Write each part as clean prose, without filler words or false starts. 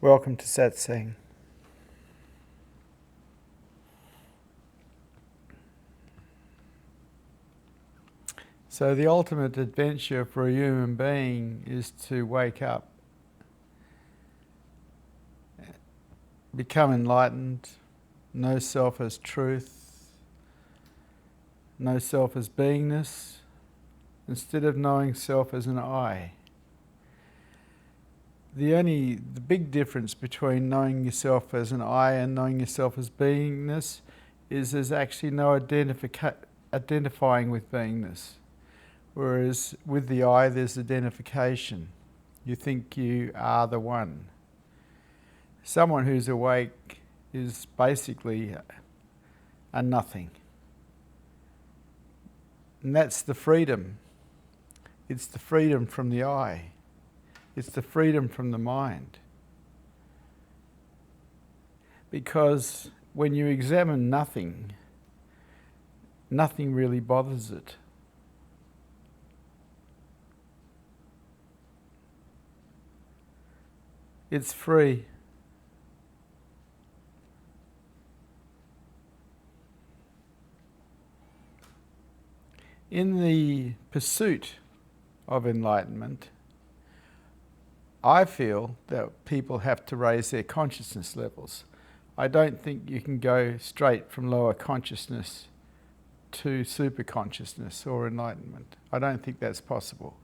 Welcome to Satsang. So the ultimate adventure for a human being is to wake up, become enlightened, know self as truth, know self as beingness, instead of knowing self as an I. The big difference between knowing yourself as an I and knowing yourself as beingness is there's actually no identifying with beingness. Whereas with the I, there's identification. You think you are the one. Someone who's awake is basically a nothing. And that's the freedom. It's the freedom from the I. It's the freedom from the mind. Because when you examine nothing, nothing really bothers it. It's free. In the pursuit of enlightenment, I feel that people have to raise their consciousness levels. I don't think you can go straight from lower consciousness to super consciousness or enlightenment. I don't think that's possible.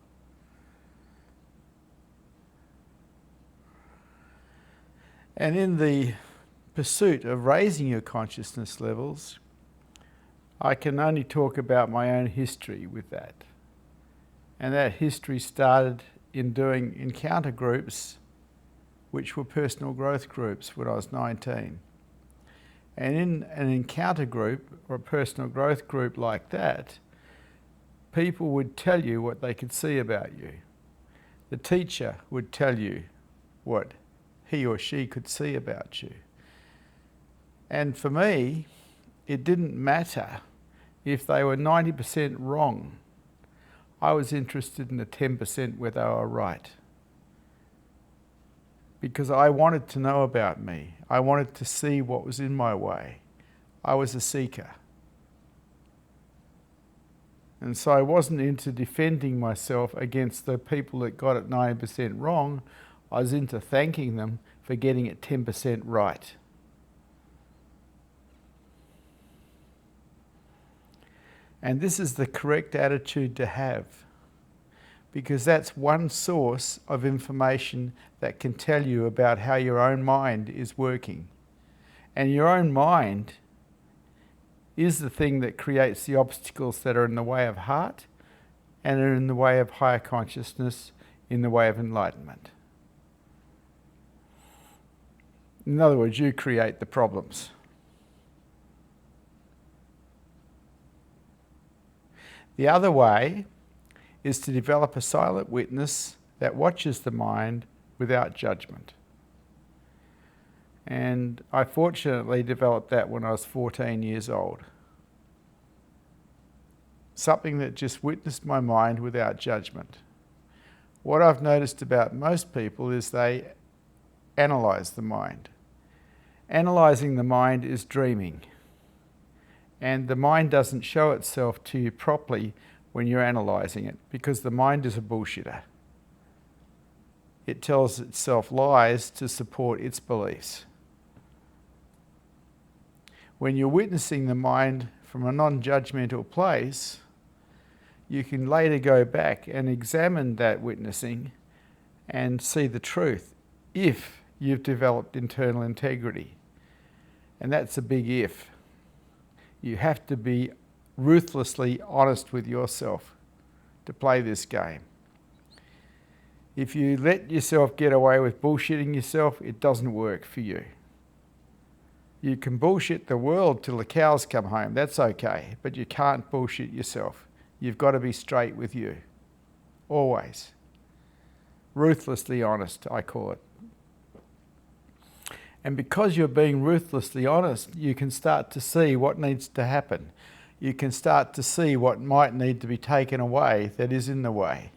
And in the pursuit of raising your consciousness levels, I can only talk about my own history with that. And that history started in doing encounter groups, which were personal growth groups when I was 19. And in an encounter group or a personal growth group like that, people would tell you what they could see about you. The teacher would tell you what he or she could see about you. And for me, it didn't matter if they were 90% wrong. I was interested in the 10% where they were right. Because I wanted to know about me. I wanted to see what was in my way. I was a seeker. And so I wasn't into defending myself against the people that got it 90% wrong. I was into thanking them for getting it 10% right. And this is the correct attitude to have, because that's one source of information that can tell you about how your own mind is working. And your own mind is the thing that creates the obstacles that are in the way of heart and are in the way of higher consciousness, in the way of enlightenment. In other words, you create the problems. The other way is to develop a silent witness that watches the mind without judgment. And I fortunately developed that when I was 14 years old. Something that just witnessed my mind without judgment. What I've noticed about most people is they analyze the mind. Analyzing the mind is dreaming. And the mind doesn't show itself to you properly when you're analysing it, because the mind is a bullshitter. It tells itself lies to support its beliefs. When you're witnessing the mind from a non-judgmental place, you can later go back and examine that witnessing and see the truth, if you've developed internal integrity. And that's a big if. You have to be ruthlessly honest with yourself to play this game. If you let yourself get away with bullshitting yourself, it doesn't work for you. You can bullshit the world till the cows come home, that's okay, but you can't bullshit yourself. You've got to be straight with you, always. Ruthlessly honest, I call it. And because you're being ruthlessly honest, you can start to see what needs to happen. You can start to see what might need to be taken away that is in the way.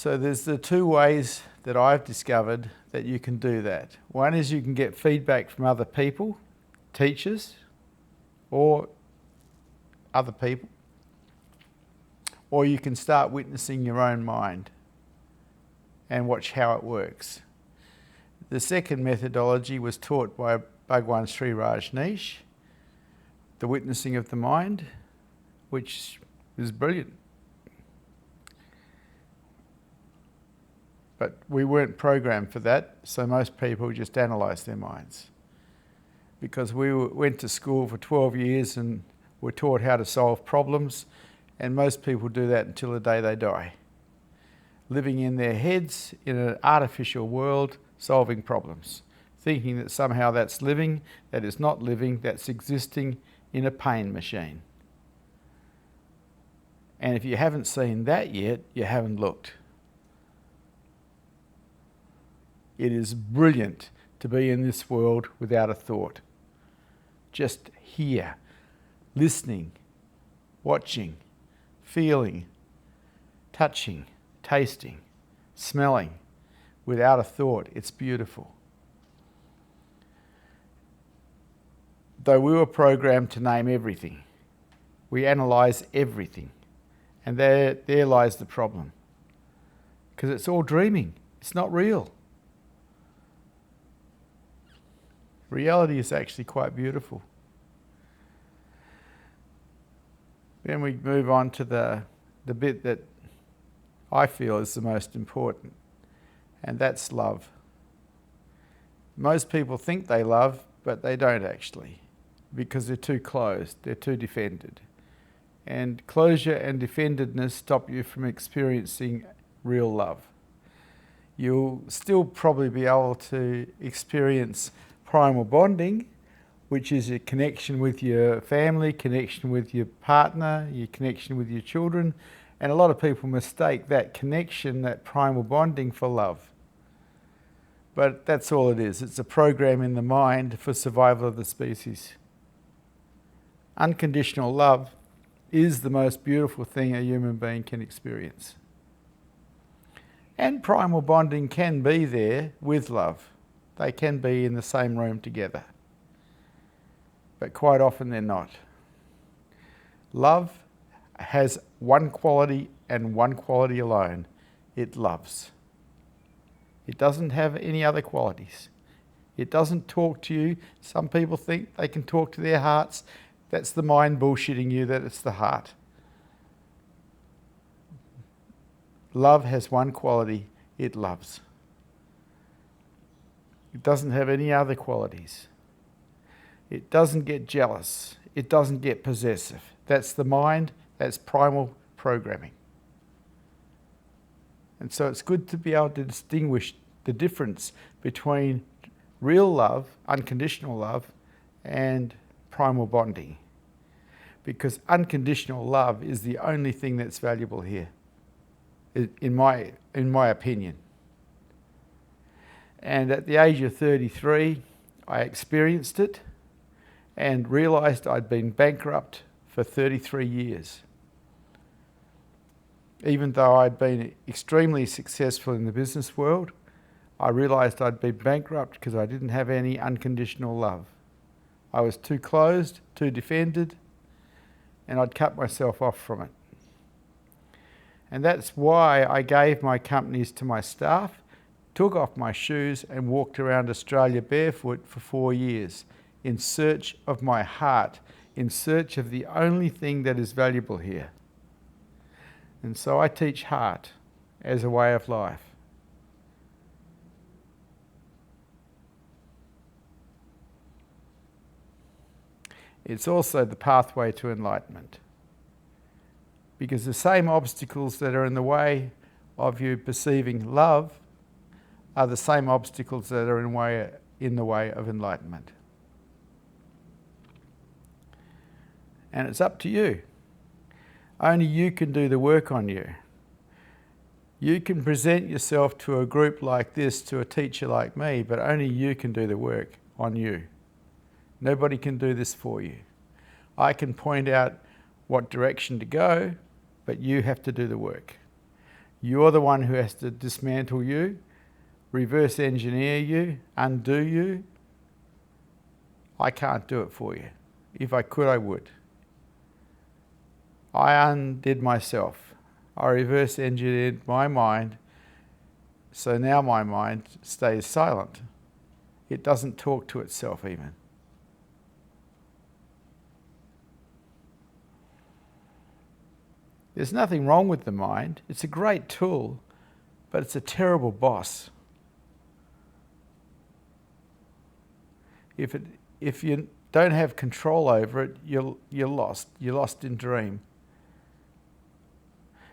So there's the two ways that I've discovered that you can do that. One is you can get feedback from other people, teachers, or other people, or you can start witnessing your own mind and watch how it works. The second methodology was taught by Bhagwan Sri Rajneesh, the witnessing of the mind, which is brilliant. But we weren't programmed for that, so most people just analyse their minds. Because we went to school for 12 years and were taught how to solve problems, and most people do that until the day they die. Living in their heads in an artificial world, solving problems, thinking that somehow that's living, that is not living, that's existing in a pain machine. And if you haven't seen that yet, you haven't looked. It is brilliant to be in this world without a thought. Just here, listening, watching, feeling, touching, tasting, smelling, without a thought. It's beautiful. Though we were programmed to name everything, we analyse everything. And there lies the problem. Because it's all dreaming. It's not real. Reality is actually quite beautiful. Then we move on to the bit that I feel is the most important, and that's love. Most people think they love, but they don't actually, because they're too closed, they're too defended. And closure and defendedness stop you from experiencing real love. You'll still probably be able to experience primal bonding, which is a connection with your family, connection with your partner, your connection with your children. And a lot of people mistake that connection, that primal bonding, for love. But that's all it is. It's a program in the mind for survival of the species. Unconditional love is the most beautiful thing a human being can experience. And primal bonding can be there with love. They can be in the same room together. But quite often they're not. Love has one quality and one quality alone. It loves. It doesn't have any other qualities. It doesn't talk to you. Some people think they can talk to their hearts. That's the mind bullshitting you that it's the heart. Love has one quality. It loves. It doesn't have any other qualities. It doesn't get jealous. It doesn't get possessive. That's the mind. That's primal programming. And so it's good to be able to distinguish the difference between real love, unconditional love, and primal bonding. Because unconditional love is the only thing that's valuable here, in my opinion. And at the age of 33, I experienced it and realised I'd been bankrupt for 33 years. Even though I'd been extremely successful in the business world, I realised I'd been bankrupt because I didn't have any unconditional love. I was too closed, too defended, and I'd cut myself off from it. And that's why I gave my companies to my staff, took off my shoes and walked around Australia barefoot for 4 years in search of my heart, in search of the only thing that is valuable here. And so I teach heart as a way of life. It's also the pathway to enlightenment. Because the same obstacles that are in the way of you perceiving love are the same obstacles that are in the way of enlightenment. And it's up to you. Only you can do the work on you. You can present yourself to a group like this, to a teacher like me, but only you can do the work on you. Nobody can do this for you. I can point out what direction to go, but you have to do the work. You're the one who has to dismantle you, reverse engineer you, undo you. I can't do it for you. If I could, I would. I undid myself. I reverse engineered my mind, so now my mind stays silent. It doesn't talk to itself even. There's nothing wrong with the mind. It's a great tool, but it's a terrible boss. If you don't have control over it, you're lost. You're lost in dream.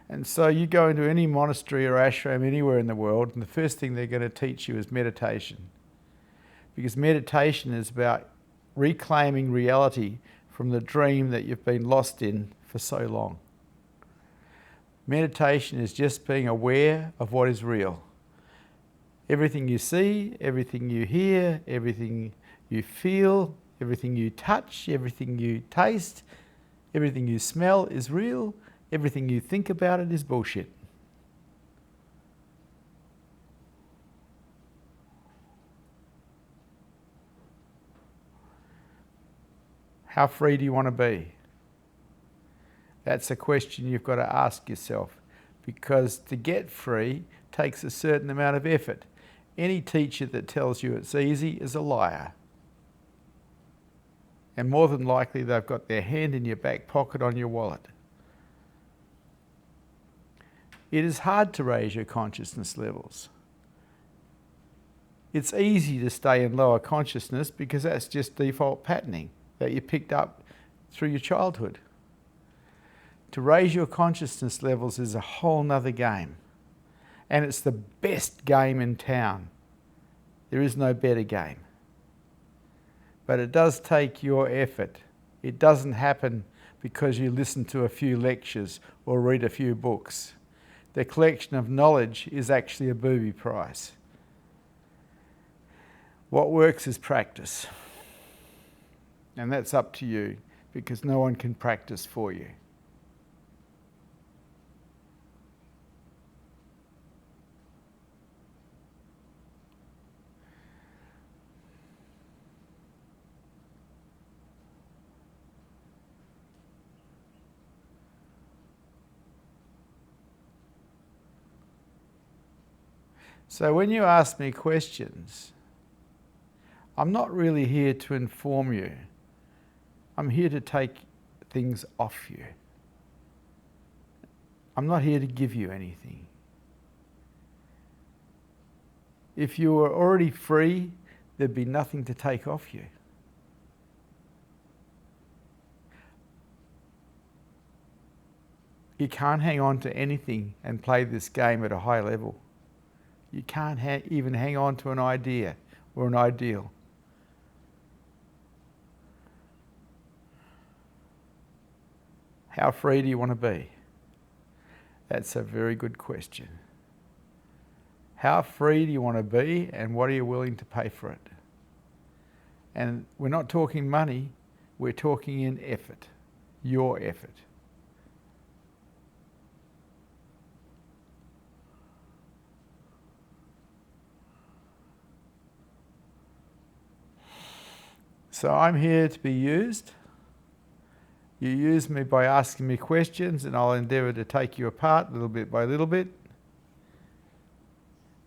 And so you go into any monastery or ashram anywhere in the world, and the first thing they're going to teach you is meditation. Because meditation is about reclaiming reality from the dream that you've been lost in for so long. Meditation is just being aware of what is real. Everything you see, everything you hear, everything you feel, everything you touch, everything you taste, everything you smell is real. Everything you think about it is bullshit. How free do you want to be? That's a question you've got to ask yourself, because to get free takes a certain amount of effort. Any teacher that tells you it's easy is a liar. And more than likely they've got their hand in your back pocket on your wallet. It is hard to raise your consciousness levels. It's easy to stay in lower consciousness because that's just default patterning that you picked up through your childhood. To raise your consciousness levels is a whole nother game. And it's the best game in town. There is no better game. But it does take your effort. It doesn't happen because you listen to a few lectures or read a few books. The collection of knowledge is actually a booby prize. What works is practice. And that's up to you, because no one can practice for you. So when you ask me questions, I'm not really here to inform you. I'm here to take things off you. I'm not here to give you anything. If you were already free, there'd be nothing to take off you. You can't hang on to anything and play this game at a high level. You can't even hang on to an idea or an ideal. How free do you want to be? That's a very good question. How free do you want to be, and what are you willing to pay for it? And we're not talking money, we're talking in effort, your effort. So I'm here to be used. You use me by asking me questions, and I'll endeavour to take you apart little bit by little bit.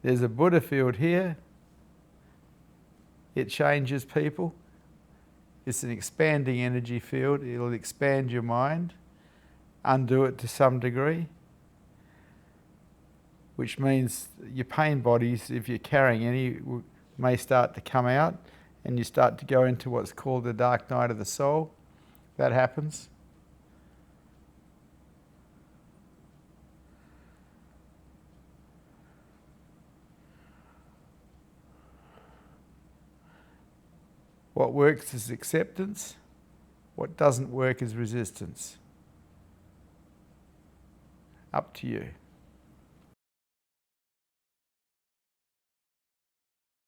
There's a Buddha field here. It changes people. It's an expanding energy field. It'll expand your mind, undo it to some degree, which means your pain bodies, if you're carrying any, may start to come out, and you start to go into what's called the dark night of the soul. That happens. What works is acceptance. What doesn't work is resistance. Up to you.